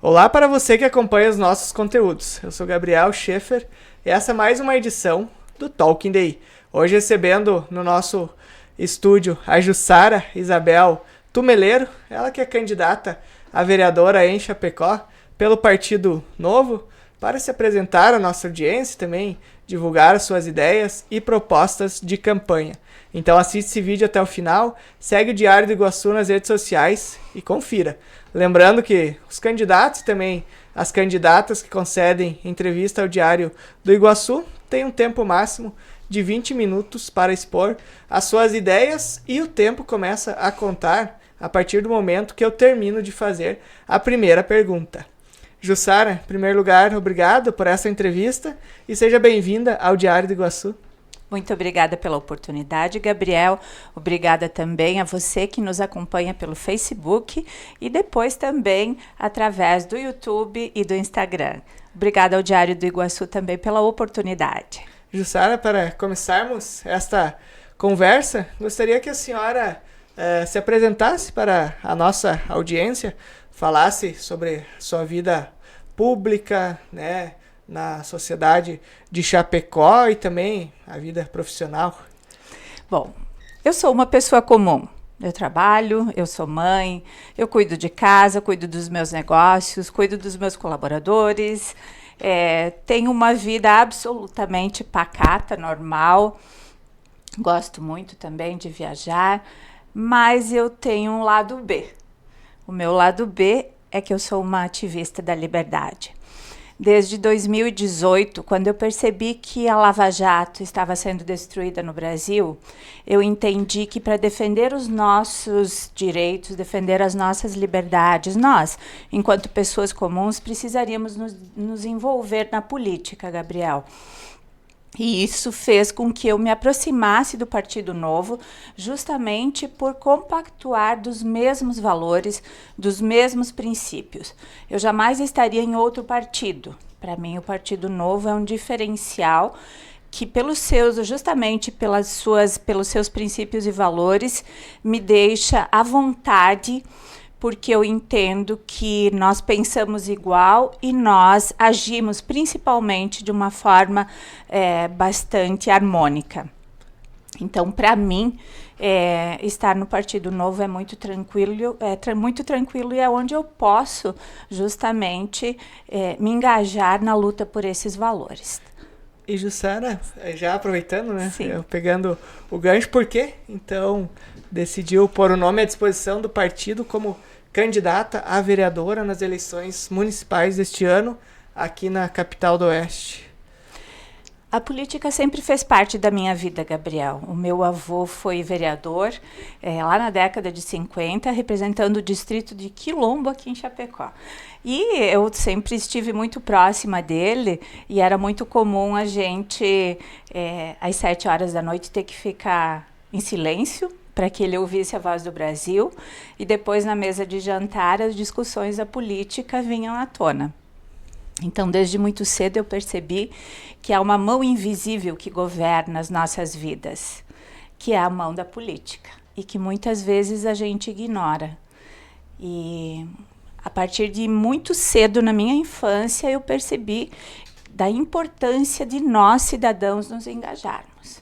Olá para você que acompanha os nossos conteúdos. Eu sou Gabriel Schaefer e essa é mais uma edição do Talking Day. Hoje recebendo no nosso estúdio a Jussara Isabel Tumeleiro, ela que é candidata a vereadora em Chapecó pelo Partido Novo, para se apresentar à nossa audiência e também divulgar as suas ideias e propostas de campanha. Então assiste esse vídeo até o final, segue o Diário do Iguaçu nas redes sociais e confira. Lembrando que os candidatos e também as candidatas que concedem entrevista ao Diário do Iguaçu têm um tempo máximo de 20 minutos para expor as suas ideias e o tempo começa a contar a partir do momento que eu termino de fazer a primeira pergunta. Jussara, em primeiro lugar, obrigado por essa entrevista e seja bem-vinda ao Diário do Iguaçu. Muito obrigada pela oportunidade, Gabriel. Obrigada também a você que nos acompanha pelo Facebook e depois também através do YouTube e do Instagram. Obrigada ao Diário do Iguaçu também pela oportunidade. Jussara, para começarmos esta conversa, gostaria que a senhora se apresentasse para a nossa audiência, falasse sobre sua vida pública, né, na sociedade de Chapecó e também a vida profissional. Bom, eu sou uma pessoa comum. Eu trabalho, eu sou mãe, eu cuido de casa, cuido dos meus negócios, cuido dos meus colaboradores, tenho uma vida absolutamente pacata, normal. Gosto muito também de viajar, mas eu tenho um lado B. O meu lado B é que eu sou uma ativista da liberdade. Desde 2018, quando eu percebi que a Lava Jato estava sendo destruída no Brasil, eu entendi que para defender os nossos direitos, defender as nossas liberdades, nós, enquanto pessoas comuns, precisaríamos nos envolver na política, Gabriel. E isso fez com que eu me aproximasse do Partido Novo, justamente por compactuar dos mesmos valores, dos mesmos princípios. Eu jamais estaria em outro partido. Para mim, o Partido Novo é um diferencial que, justamente pelos seus princípios e valores, me deixa à vontade, porque eu entendo que nós pensamos igual e nós agimos principalmente de uma forma bastante harmônica. Então, para mim, estar no Partido Novo é muito tranquilo e é onde eu posso justamente me engajar na luta por esses valores. E Jussara, já aproveitando, né? Sim. Eu pegando o gancho, por quê? Então, decidiu pôr o nome à disposição do partido como candidata a vereadora nas eleições municipais deste ano, aqui na capital do Oeste. A política sempre fez parte da minha vida, Gabriel. O meu avô foi vereador lá na década de 50, representando o distrito de Quilombo aqui em Chapecó. E eu sempre estive muito próxima dele e era muito comum a gente, às 7 horas da noite, ter que ficar em silêncio para que ele ouvisse a voz do Brasil. E depois, na mesa de jantar, as discussões da política vinham à tona. Então, desde muito cedo eu percebi que há uma mão invisível que governa as nossas vidas, que é a mão da política, e que muitas vezes a gente ignora. E a partir de muito cedo na minha infância eu percebi da importância de nós, cidadãos, nos engajarmos.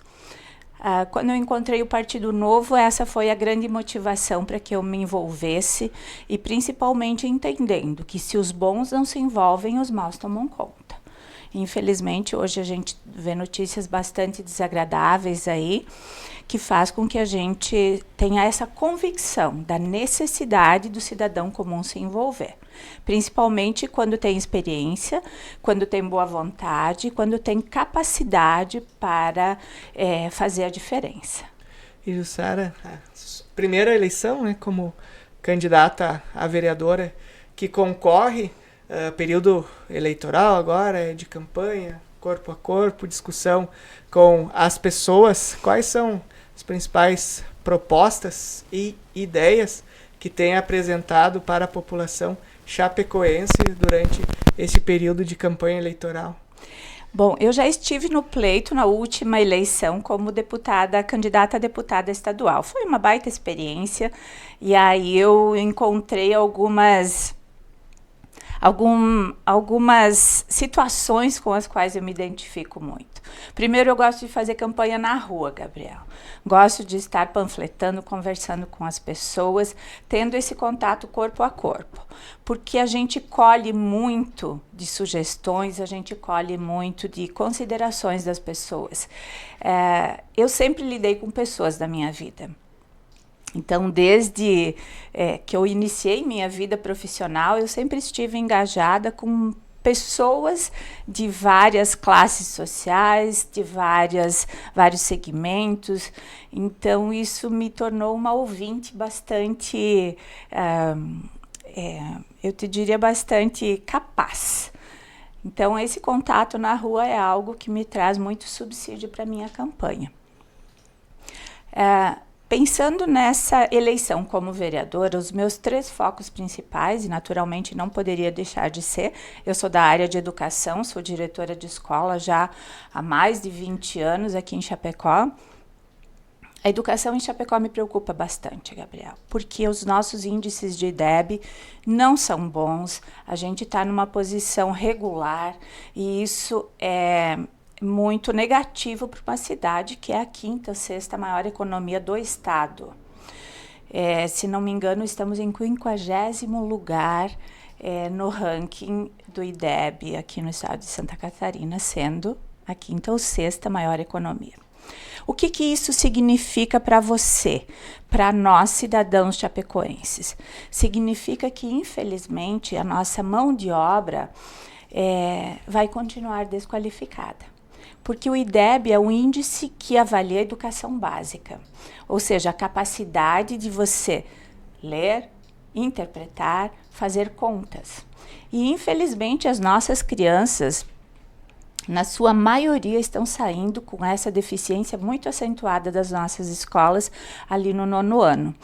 Quando eu encontrei o Partido Novo, essa foi a grande motivação para que eu me envolvesse e principalmente entendendo que se os bons não se envolvem, os maus tomam conta. Infelizmente, hoje a gente vê notícias bastante desagradáveis aí, que faz com que a gente tenha essa convicção da necessidade do cidadão comum se envolver. Principalmente quando tem experiência, quando tem boa vontade, quando tem capacidade para fazer a diferença. E Jussara, a primeira eleição, né, como candidata a vereadora que concorre, período eleitoral agora, de campanha, corpo a corpo, discussão com as pessoas, quais são as principais propostas e ideias que tem apresentado para a população chapecoense durante esse período de campanha eleitoral? Bom, eu já estive no pleito na última eleição como candidata a deputada estadual. Foi uma baita experiência e aí eu encontrei algumas algumas situações com as quais eu me identifico muito. Primeiro, eu gosto de fazer campanha na rua, Gabriel. Gosto de estar panfletando, conversando com as pessoas, tendo esse contato corpo a corpo. Porque a gente colhe muito de sugestões, a gente colhe muito de considerações das pessoas. Eu sempre lidei com pessoas da minha vida. Então, desde que eu iniciei minha vida profissional, eu sempre estive engajada com pessoas de várias classes sociais, de vários segmentos. Então, isso me tornou uma ouvinte bastante, eu te diria, bastante capaz. Então, esse contato na rua é algo que me traz muito subsídio para a minha campanha. Pensando nessa eleição como vereadora, os meus 3 focos principais, e naturalmente não poderia deixar de ser, eu sou da área de educação, sou diretora de escola já há mais de 20 anos aqui em Chapecó. A educação em Chapecó me preocupa bastante, Gabriel, porque os nossos índices de IDEB não são bons, a gente está numa posição regular e isso é muito negativo para uma cidade que é a 5ª ou 6ª maior economia do estado. Se não me engano, estamos em 50º lugar no ranking do IDEB aqui no estado de Santa Catarina, sendo a 5ª ou 6ª maior economia. O que isso significa para você, para nós cidadãos chapecoenses? Significa que, infelizmente, a nossa mão de obra vai continuar desqualificada. Porque o IDEB é um índice que avalia a educação básica, ou seja, a capacidade de você ler, interpretar, fazer contas. E, infelizmente, as nossas crianças, na sua maioria, estão saindo com essa deficiência muito acentuada das nossas escolas ali no 9º ano.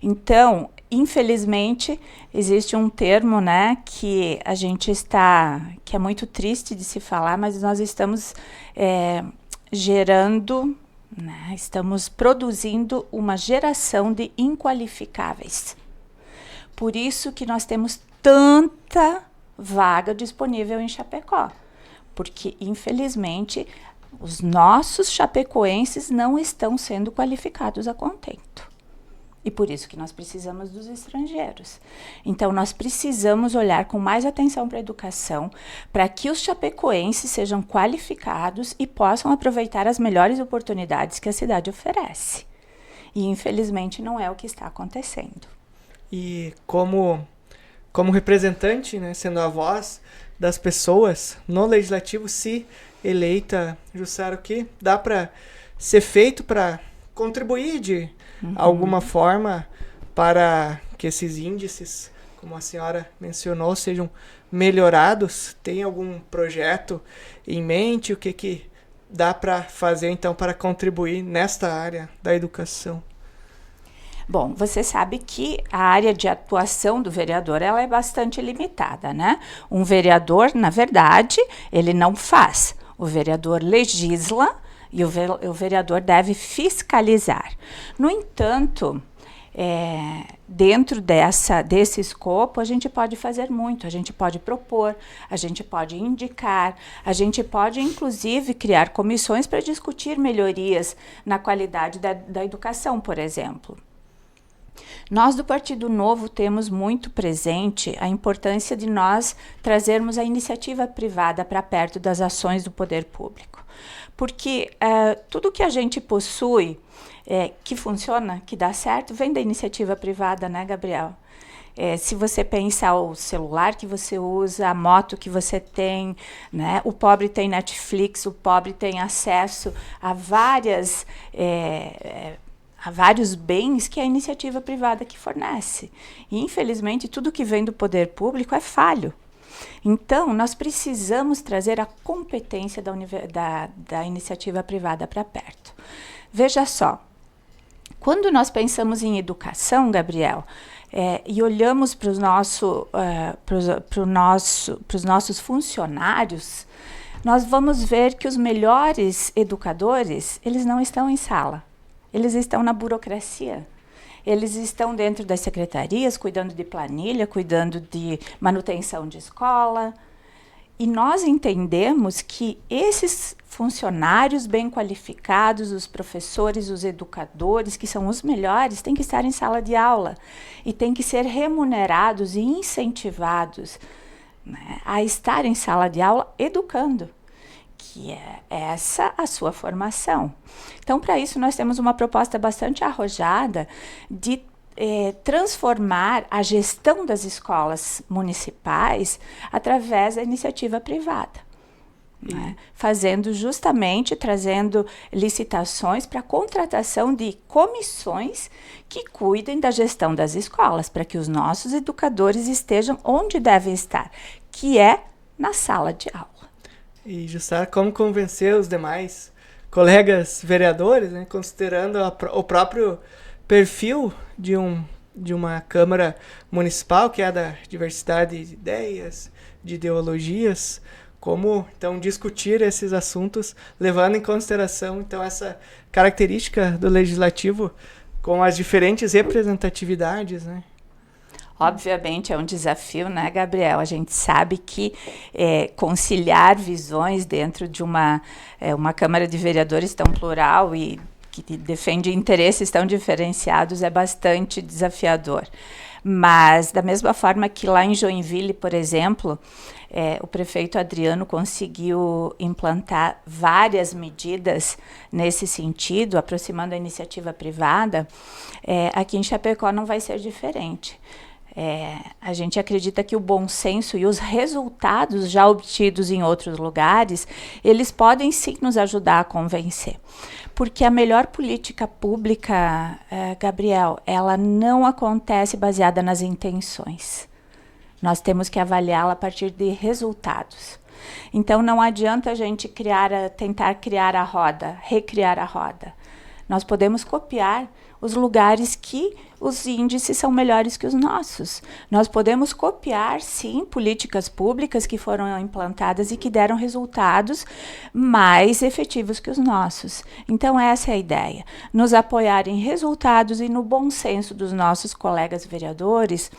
Então, infelizmente, existe um termo, né, que a gente que é muito triste de se falar, mas nós estamos gerando, né, estamos produzindo uma geração de inqualificáveis. Por isso que nós temos tanta vaga disponível em Chapecó, porque, infelizmente, os nossos chapecoenses não estão sendo qualificados a contento. E por isso que nós precisamos dos estrangeiros. Então, nós precisamos olhar com mais atenção para a educação, para que os chapecoenses sejam qualificados e possam aproveitar as melhores oportunidades que a cidade oferece. E, infelizmente, não é o que está acontecendo. E como representante, né, sendo a voz das pessoas no Legislativo, se eleita, Jussara, o que dá para ser feito para contribuir de alguma forma para que esses índices, como a senhora mencionou, sejam melhorados? Tem algum projeto em mente? O que dá para fazer, então, para contribuir nesta área da educação? Bom, você sabe que a área de atuação do vereador ela é bastante limitada, né? Um vereador, na verdade, ele não faz. O vereador legisla e o vereador deve fiscalizar. No entanto, dentro desse escopo, a gente pode fazer muito, a gente pode propor, a gente pode indicar, a gente pode, inclusive, criar comissões para discutir melhorias na qualidade da educação, por exemplo. Nós do Partido Novo temos muito presente a importância de nós trazermos a iniciativa privada para perto das ações do poder público. Porque tudo que a gente possui, que funciona, que dá certo, vem da iniciativa privada, né, Gabriel? Se você pensa o celular que você usa, a moto que você tem, né? O pobre tem Netflix, o pobre tem acesso a vários bens que é a iniciativa privada que fornece. E, infelizmente, tudo que vem do poder público é falho. Então, nós precisamos trazer a competência da iniciativa privada para perto. Veja só, quando nós pensamos em educação, Gabriel, e olhamos para os nossos funcionários, nós vamos ver que os melhores educadores, eles não estão em sala. Eles estão na burocracia. eles estão dentro das secretarias, cuidando de planilha, cuidando de manutenção de escola. E nós entendemos que esses funcionários bem qualificados, os professores, os educadores, que são os melhores, têm que estar em sala de aula e têm que ser remunerados e incentivados, né, a estar em sala de aula educando, que é essa a sua formação. Então, para isso, nós temos uma proposta bastante arrojada de transformar a gestão das escolas municipais através da iniciativa privada, né? Fazendo justamente, trazendo licitações para contratação de comissões que cuidem da gestão das escolas, para que os nossos educadores estejam onde devem estar, que é na sala de aula. E, Jussara, como convencer os demais colegas vereadores, né, considerando o próprio perfil de uma Câmara Municipal, que é da diversidade de ideias, de ideologias, como, então, discutir esses assuntos, levando em consideração, então, essa característica do Legislativo com as diferentes representatividades, né? Obviamente é um desafio, né, Gabriel? A gente sabe que conciliar visões dentro de uma Câmara de Vereadores tão plural e que defende interesses tão diferenciados é bastante desafiador. Mas, da mesma forma que lá em Joinville, por exemplo, o prefeito Adriano conseguiu implantar várias medidas nesse sentido, aproximando a iniciativa privada, aqui em Chapecó não vai ser diferente. A gente acredita que o bom senso e os resultados já obtidos em outros lugares, eles podem sim nos ajudar a convencer. Porque a melhor política pública, Gabriel, ela não acontece baseada nas intenções. Nós temos que avaliá-la a partir de resultados. Então, não adianta a gente tentar criar a roda, recriar a roda. Nós podemos copiar os lugares que os índices são melhores que os nossos. Nós podemos copiar, sim, políticas públicas que foram implantadas e que deram resultados mais efetivos que os nossos. Então, essa é a ideia. Nos apoiar em resultados e no bom senso dos nossos colegas vereadores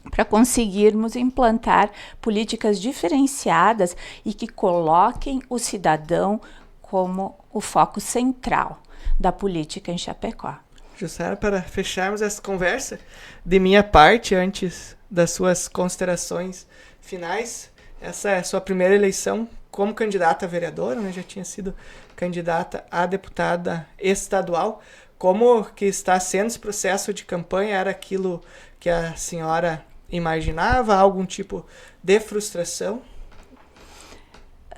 para conseguirmos implantar políticas diferenciadas e que coloquem o cidadão como o foco central da política em Chapecó. Jussara, para fecharmos essa conversa, de minha parte, antes das suas considerações finais, essa é a sua primeira eleição como candidata a vereadora, né? Já tinha sido candidata a deputada estadual. Como que está sendo esse processo de campanha? Era aquilo que a senhora imaginava? Algum tipo de frustração?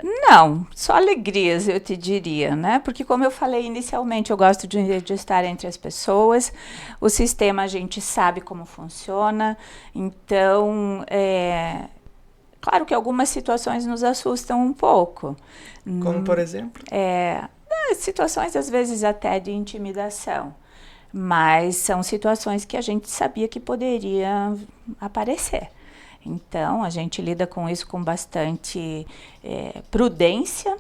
Não, só alegrias, eu te diria, né? Porque, como eu falei inicialmente, eu gosto de estar entre as pessoas, o sistema a gente sabe como funciona, então, claro que algumas situações nos assustam um pouco. Como, por exemplo? Situações, às vezes, até de intimidação, mas são situações que a gente sabia que poderia aparecer. Então, a gente lida com isso com bastante prudência,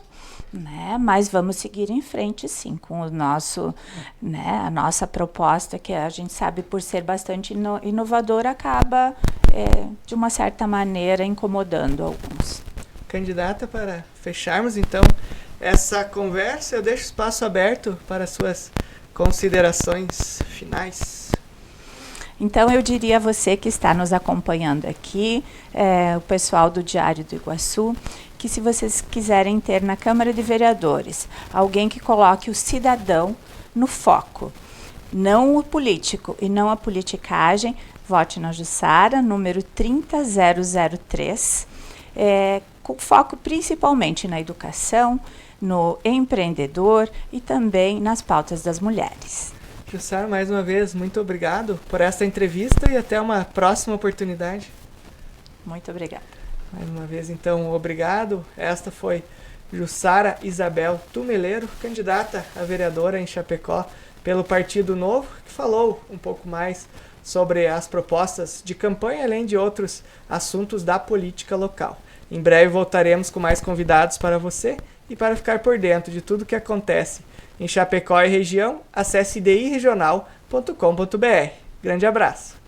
né? Mas vamos seguir em frente, sim, com o nosso, né, a nossa proposta, que a gente sabe, por ser bastante inovadora, acaba, de uma certa maneira, incomodando alguns. Candidata, para fecharmos, então, essa conversa, eu deixo espaço aberto para suas considerações finais. Então, eu diria a você que está nos acompanhando aqui, o pessoal do Diário do Iguaçu, que se vocês quiserem ter na Câmara de Vereadores alguém que coloque o cidadão no foco, não o político e não a politicagem, vote na Jussara, número 30003, com foco principalmente na educação, no empreendedor e também nas pautas das mulheres. Jussara, mais uma vez, muito obrigado por esta entrevista e até uma próxima oportunidade. Muito obrigada. Mais uma vez, então, obrigado. Esta foi Jussara Isabel Tumeleiro, candidata a vereadora em Chapecó pelo Partido Novo, que falou um pouco mais sobre as propostas de campanha, além de outros assuntos da política local. Em breve voltaremos com mais convidados para você E para ficar por dentro de tudo que acontece em Chapecó e região, acesse idiregional.com.br. Grande abraço!